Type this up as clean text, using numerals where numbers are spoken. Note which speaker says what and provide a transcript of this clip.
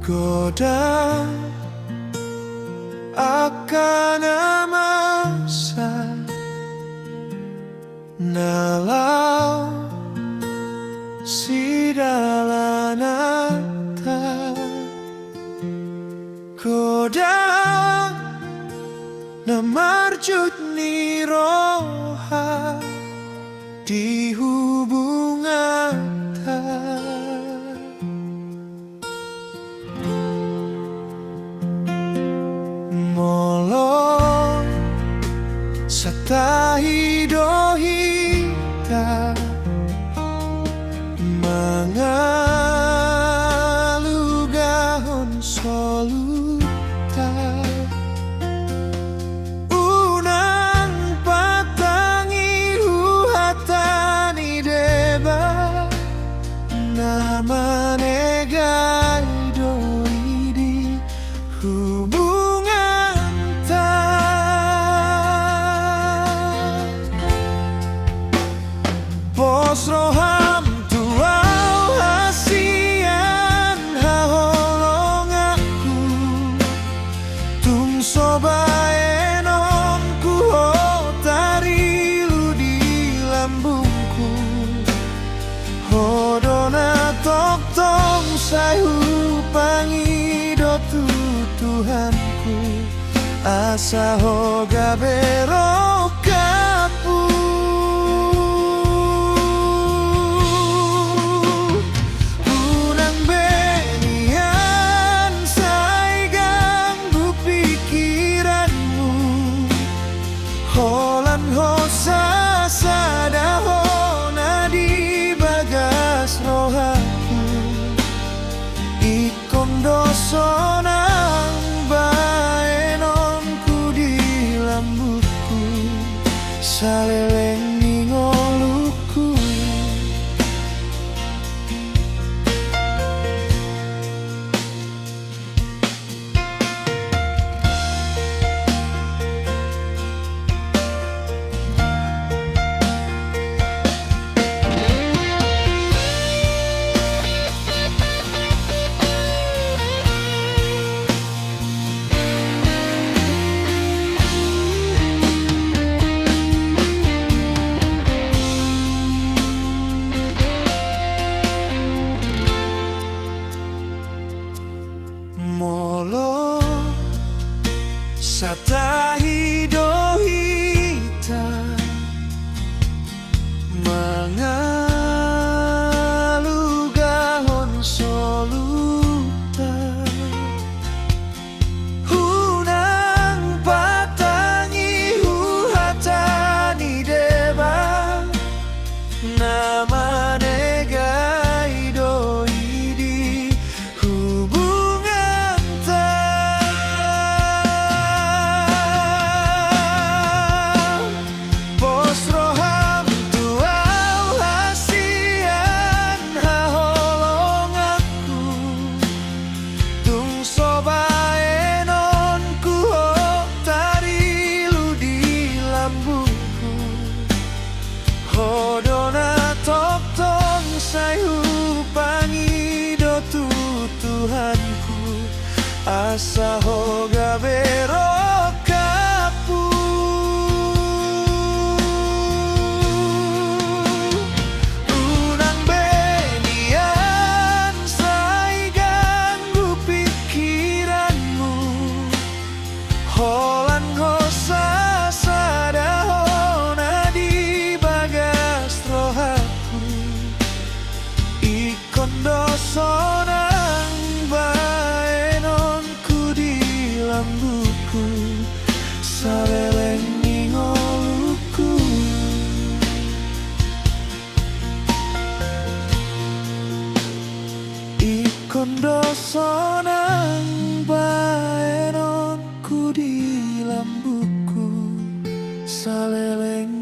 Speaker 1: goda akan masa nalau si dalanata goda na marjut ni roha di hubungan molo satahi dohita mangalugahon soluta unang patangi huhatani deba namanega doidi hubungan Bos roham tuau hasian haholong aku tung sobae nonku hotari lu di lambungku hodona tok tong sayu pangido Tuhanku asa hoga berokapu Holan hosa sadahona di bagas rohaku ikon dosonang baenonku di lambutku saleleng ningoluku molo satahi dohita mangalugahon soluta hunang patangi huhatani deba namanega doidi hodona tok tong sayu pangido Tuhanku asa hoga berokapu unang benian sai ganggu pikiranmu holan hosa sadahona di bagas rohaku ikon dosonang baenonku di lambutku saleleng ningoluku ikon dosonang baenonku di lambutku saleleng